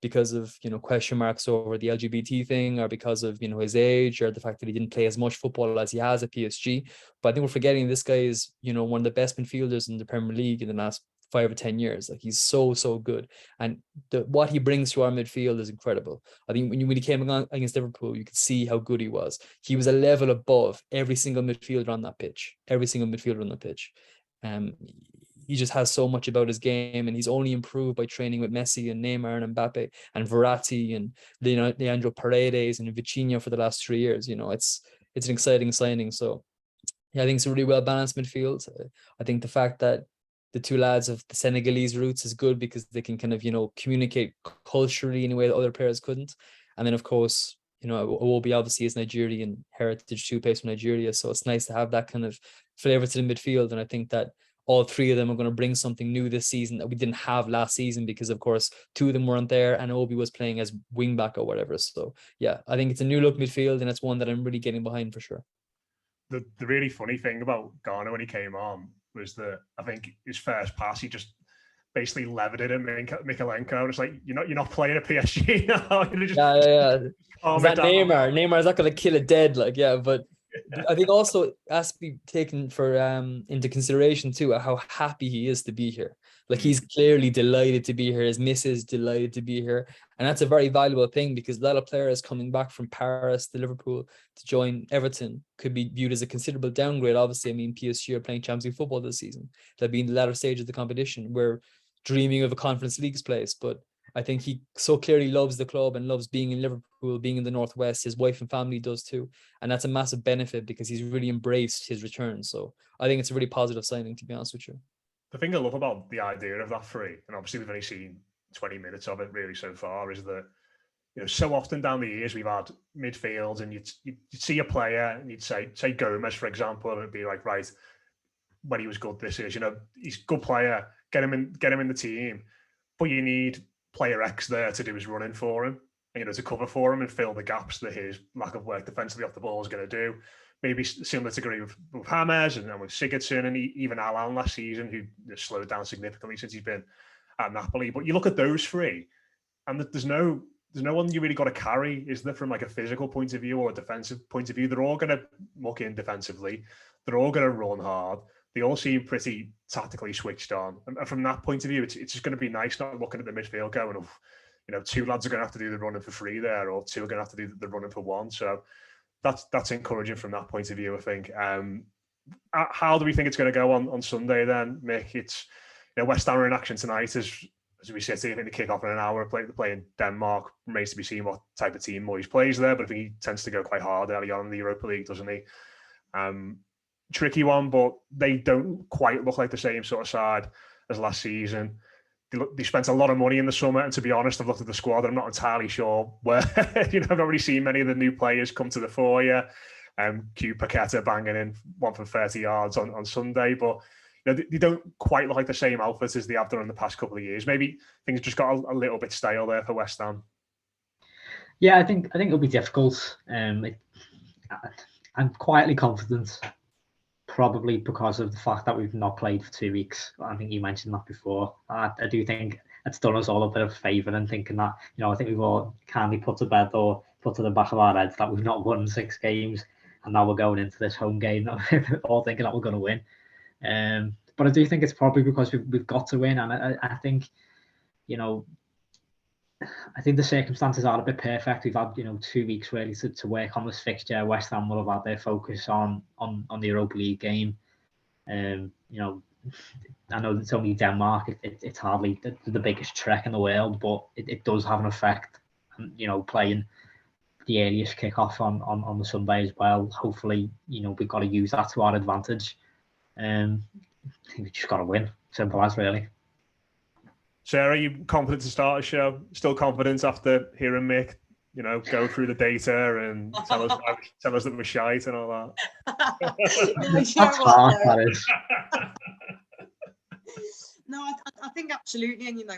because of, question marks over the LGBT thing, or because of, his age, or the fact that he didn't play as much football as he has at PSG. But I think we're forgetting this guy is, one of the best midfielders in the Premier League in the last 5 or 10 years. Like, he's so good, and what he brings to our midfield is incredible. I think when he came on against Liverpool, you could see how good he was. He was a level above every single midfielder on that pitch. He just has so much about his game, and he's only improved by training with Messi and Neymar and Mbappe and Verratti and Leandro Paredes and Vitinha for the last 3 years. It's an exciting signing. So yeah, I think it's a really well balanced midfield. I think the fact that the two lads of the Senegalese roots is good because they can kind of, communicate culturally in a way that other players couldn't. And then, of course, Iwobi obviously is Nigerian heritage too, plays for Nigeria. So it's nice to have that kind of flavor to the midfield. And I think that all three of them are going to bring something new this season that we didn't have last season because, of course, two of them weren't there and Obi was playing as wing back or whatever. So, yeah, I think it's a new look midfield, and it's one that I'm really getting behind for sure. The really funny thing about Ghana when he came on was that I think his first pass, he just basically levered it at Mikalenko. It's like, you're not playing at PSG now. Yeah. Is that Neymar? Neymar's not going to kill it dead. But I think also it has to be taken for into consideration too how happy he is to be here. Like, he's clearly delighted to be here. His missus delighted to be here, and that's a very valuable thing because a lot of players coming back from Paris to Liverpool to join Everton could be viewed as a considerable downgrade. Obviously, I mean, PSG are playing Champions League football this season. They'll be in the latter stage of the competition. We're dreaming of a Conference League's place, but I think he so clearly loves the club and loves being in Liverpool, being in the Northwest. His wife and family does too. And that's a massive benefit because he's really embraced his return. So I think it's a really positive signing, to be honest with you. The thing I love about the idea of that free, and obviously we've only seen 20 minutes of it really so far, is that, so often down the years we've had midfields and you'd see a player and you'd say Gomez, for example, and it'd be like, right, when he was good this is, he's a good player, get him in the team, but you need player X there to do his running for him, and, to cover for him and fill the gaps that his lack of work defensively off the ball is going to do. Maybe similar to agree with James and with Sigurdsson and even Alan last season, who slowed down significantly since he's been at Napoli. But you look at those three, and there's no one you really got to carry, is there, from like a physical point of view or a defensive point of view? They're all going to muck in defensively. They're all going to run hard. They all seem pretty tactically switched on. And from that point of view, it's just going to be nice not looking at the midfield going, two lads are going to have to do the running for free there, or two are going to have to do the running for one. So that's encouraging from that point of view, I think. How do we think it's going to go on Sunday then, Mick? It's West Ham are in action tonight as we said. I think they kick off in an hour. Playing Denmark. Remains to be seen what type of team Moyes plays there, but I think he tends to go quite hard early on in the Europa League, doesn't he? Tricky one, but they don't quite look like the same sort of side as last season. They spent a lot of money in the summer, and to be honest, I've looked at the squad. I'm not entirely sure where. I've not really seen many of the new players come to the fore yet. Q Paqueta banging in one from 30 yards on Sunday, but they don't quite look like the same outfit as they have done in the past couple of years. Maybe things just got a little bit stale there for West Ham. Yeah, I think it'll be difficult. I'm quietly confident. Probably because of the fact that we've not played for 2 weeks. I think you mentioned that before. I do think it's done us all a bit of a favour in thinking that, I think we've all kindly put to bed or put to the back of our heads that we've not won 6 games, and now we're going into this home game that we're all thinking that we're going to win. But I do think it's probably because we've got to win, and I think, I think the circumstances are a bit perfect. We've had 2 weeks really to work on this fixture. West Ham will have had their focus on the Europa League game. I know it's only Denmark. It's hardly the biggest trek in the world, but it does have an effect. And, you know, playing the earliest kickoff on the Sunday as well. Hopefully, you know, we've got to use that to our advantage. I think we just got to win. Simple as, really. Sarah, you confident to start a show? Still confident after hearing Mick, you know, go through the data and tell us that we're shite and all that? That's hard, that is. No, I think absolutely, and you know,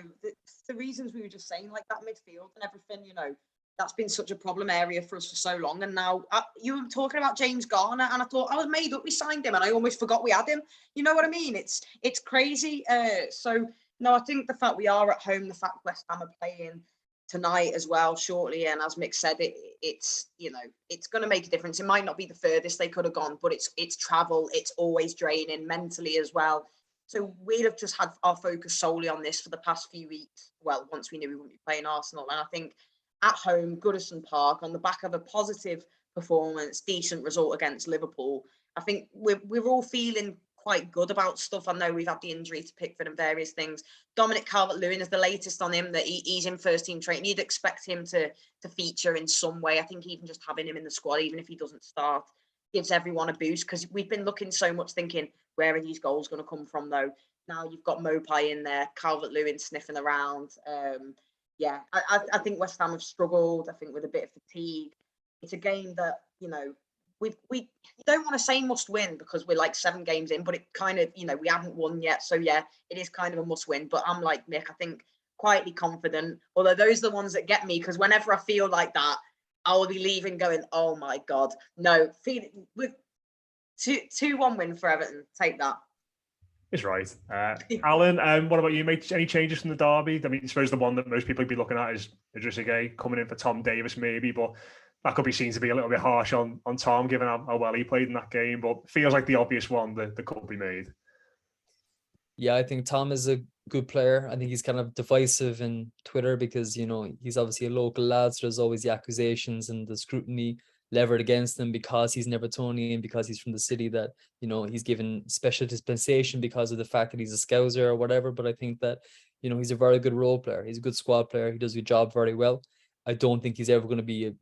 the reasons we were just saying, like that midfield and everything, you know, that's been such a problem area for us for so long. And now you were talking about James Garner, and I thought I was made up we signed him, and I almost forgot we had him. You know what I mean? It's crazy. So no, I think the fact we are at home, the fact West Ham are playing tonight as well shortly, and as Mick said, it's you know, it's going to make a difference. It might not be the furthest they could have gone, but it's travel. It's always draining mentally as well. So we'd have just had our focus solely on this for the past few weeks. Well, once we knew we wouldn't be playing Arsenal. And I think at home, Goodison Park, on the back of a positive performance, decent result against Liverpool, I think we're all feeling quite good about stuff. I know we've had the injury to Pickford and various things. Dominic Calvert-Lewin is the latest on him, that he's in first team training. You'd expect him to feature in some way. I think even just having him in the squad, even if he doesn't start, gives everyone a boost, because we've been looking so much thinking, where are these goals going to come from, though? Now you've got Mopai in there, Calvert-Lewin sniffing around. I think West Ham have struggled. I think with a bit of fatigue. It's a game that, you know, we don't want to say must win because we're like 7 games in, but it kind of, you know, we haven't won yet. So yeah, it is kind of a must win. But I'm like Mick, I think quietly confident. Although those are the ones that get me, because whenever I feel like that, I will be leaving going, oh my God, no, with 2-1 win for Everton. Take that. It's right. Alan, what about you, mate? Any changes from the derby? I mean, I suppose the one that most people would be looking at is Idrissa Gueye coming in for Tom Davis, maybe, but that could be seen to be a little bit harsh on Tom, given how well he played in that game. But feels like the obvious one that could be made. Yeah, I think Tom is a good player. I think he's kind of divisive in Twitter because, you know, he's obviously a local lad, so there's always the accusations and the scrutiny levered against him because he's an Evertonian, because he's from the city, that, you know, he's given special dispensation because of the fact that he's a Scouser or whatever. But I think that, you know, he's a very good role player. He's a good squad player. He does his job very well. I don't think he's ever going to be a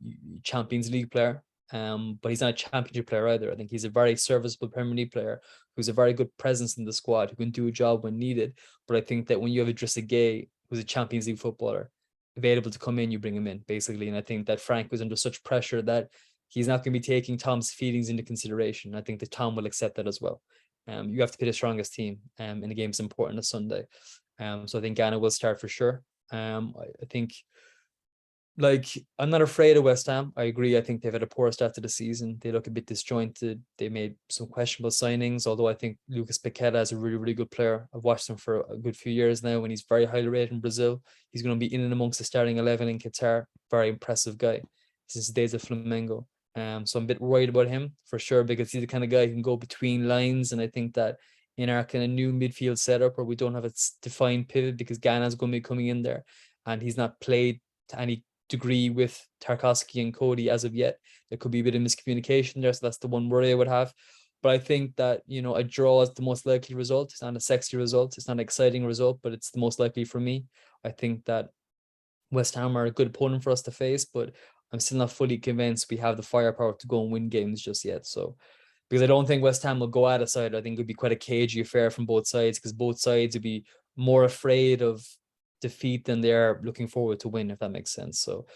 Champions League player. But he's not a championship player either. I think he's a very serviceable Premier League player who's a very good presence in the squad, who can do a job when needed. But I think that when you have Idrissa Gueye, who's a Champions League footballer, available to come in, you bring him in, basically. And I think that Frank was under such pressure that he's not going to be taking Tom's feelings into consideration. I think that Tom will accept that as well. You have to play the strongest team in the games important as Sunday. So I think Ghana will start for sure. I think, like, I'm not afraid of West Ham. I agree. I think they've had a poor start to the season. They look a bit disjointed. They made some questionable signings, although I think Lucas Paqueta is a really, really good player. I've watched him for a good few years now, and he's very highly rated in Brazil. He's going to be in and amongst the starting 11 in Qatar. Very impressive guy since the days of Flamengo. So I'm a bit worried about him for sure, because he's the kind of guy who can go between lines. And I think that in our kind of new midfield setup, where we don't have a defined pivot because Ghana's going to be coming in there and he's not played to any degree with Tarkowski and Cody as of yet, there could be a bit of miscommunication there. So that's the one worry I would have. But I think that, you know, a draw is the most likely result. It's not a sexy result. It's not an exciting result, but it's the most likely for me. I think that West Ham are a good opponent for us to face, but I'm still not fully convinced we have the firepower to go and win games just yet. So, because I don't think West Ham will go out of side. I think it would be quite a cagey affair from both sides, because both sides would be more afraid of defeat than they are looking forward to win, if that makes sense. So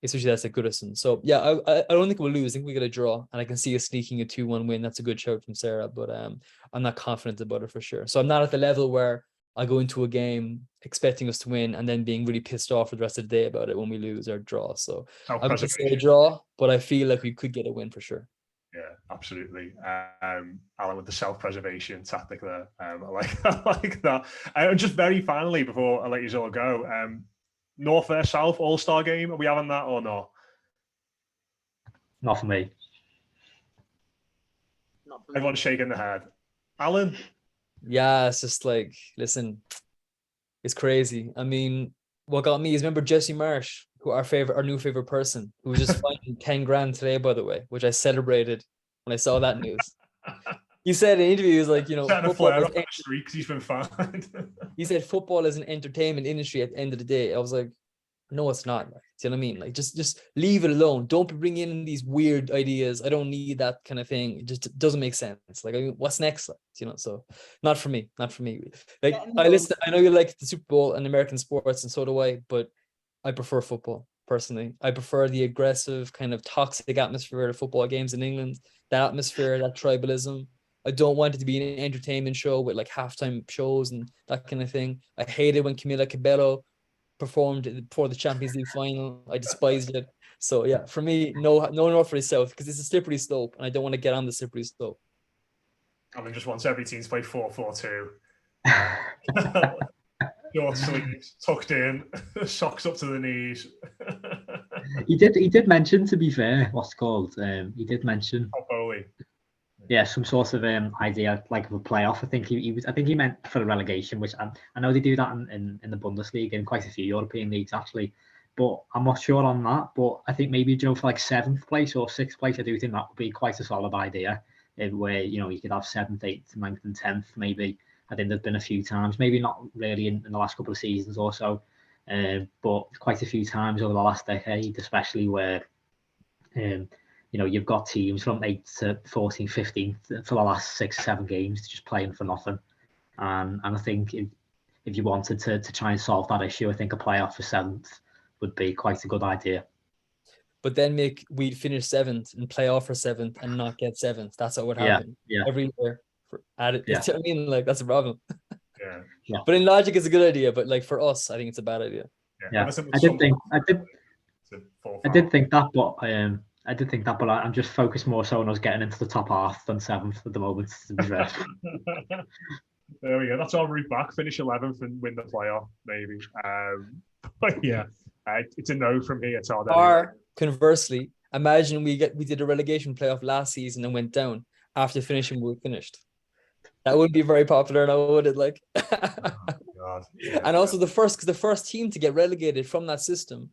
especially that's at Goodison. So yeah, I don't think we'll lose. I think we get a draw, and I can see us sneaking a 2-1 win. That's a good shout from Sarah, but I'm not confident about it for sure. So I'm not at the level where I go into a game expecting us to win and then being really pissed off for the rest of the day about it when we lose or draw. So I'm going to say a draw, but I feel like we could get a win for sure. Yeah, absolutely. Alan with the self-preservation tactic there. I like that. And just very finally, before I let you all go, North versus South All-Star game. Are we having that or not? Not for me. Everyone's shaking their head. Alan? Yeah, it's just like, listen, it's crazy. I mean, what got me is, remember Jesse Marsh, who our new favorite person, who was just finding 10 grand today, by the way, which I celebrated when I saw that news. He said in an interview, he was like, setting a football flare is up on the street because he's been fined. he said football is an entertainment industry at the end of the day. I was like, no, it's not. Like, do you know what I mean? Like, just leave it alone. Don't be bringing in these weird ideas. I don't need that kind of thing. It just doesn't make sense. Like, I mean, what's next? Like, so not for me. Not for me. Like, I know you like the Super Bowl and American sports, and so do I, but I prefer football personally. I prefer the aggressive kind of toxic atmosphere of football games in England. That atmosphere, that tribalism. I don't want it to be an entertainment show with like halftime shows and that kind of thing. I hated when Camila Cabello performed for the Champions League final. I despised it. So yeah, for me, no north for the south, because it's a slippery slope, and I don't want to get on the slippery slope. Alan just wants every team to play 4-4-2. Short sleeves, tucked in, socks up to the knees. He did mention, to be fair, what's called. He did mention. Yeah, some sort of idea like of a playoff. I think he meant for the relegation, which I know they do that in the Bundesliga and quite a few European leagues actually, but I'm not sure on that. But I think maybe for like 7th place or 6th place, I do think that would be quite a solid idea. Where you could have 7th, 8th, 9th, and 10th maybe. I think there's been a few times, maybe not really in the last couple of seasons or so, but quite a few times over the last decade, especially where. You've got teams from 8th to 14th, 15th for the last 6-7 games just playing for nothing. And I think if you wanted to try and solve that issue, I think a playoff for 7th would be quite a good idea. But then we'd finish 7th and play off for 7th and not get 7th. That's what would happen every year. Added, yeah. I mean, like that's a problem. Yeah. But in logic, it's a good idea. But like for us, I think it's a bad idea. Yeah. I did think that, but I'm just focused more so on us getting into the top half than 7th at the moment. There we go. That's our route back. Finish 11th and win the playoff, maybe. But yeah, it's a no from here. Or conversely, imagine we did a relegation playoff last season and went down after finishing. We finished. That wouldn't be very popular now, would it? Like, God. Yeah, and also the first team to get relegated from that system,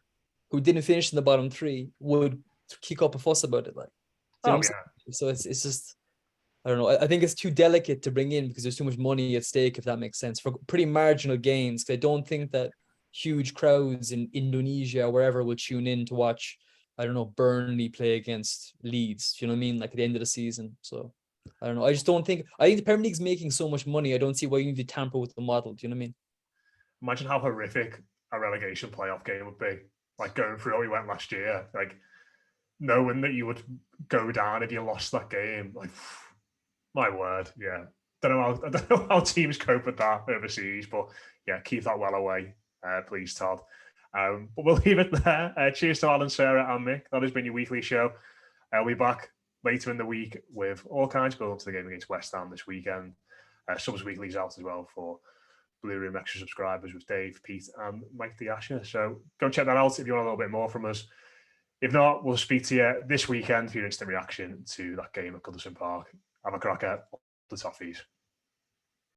who didn't finish in the bottom 3, would kick up a fuss about it. Like, so it's just, I don't know. I think it's too delicate to bring in because there's too much money at stake, if that makes sense, for pretty marginal gains. I don't think that huge crowds in Indonesia or wherever will tune in to watch, I don't know, Burnley play against Leeds. Do you know what I mean? Like at the end of the season. So I don't know. I think the Premier League's making so much money. I don't see why you need to tamper with the model. Do you know what I mean? Imagine how horrific a relegation playoff game would be. Like going through how we went last year, like knowing that you would go down if you lost that game. Like, my word, yeah. I don't know how teams cope with that overseas, but yeah, keep that well away, please, Todd. But we'll leave it there. Cheers to Alan, Sarah, and Mick. That has been your weekly show. We'll be back later in the week with all kinds build up to the game against West Ham this weekend. Subs weeklies out as well for Blue Room Extra subscribers with Dave, Pete, and Mike the Asher. So go check that out if you want a little bit more from us. If not, we'll speak to you this weekend for your instant reaction to that game at Goodison Park. Have a cracker, the Toffees.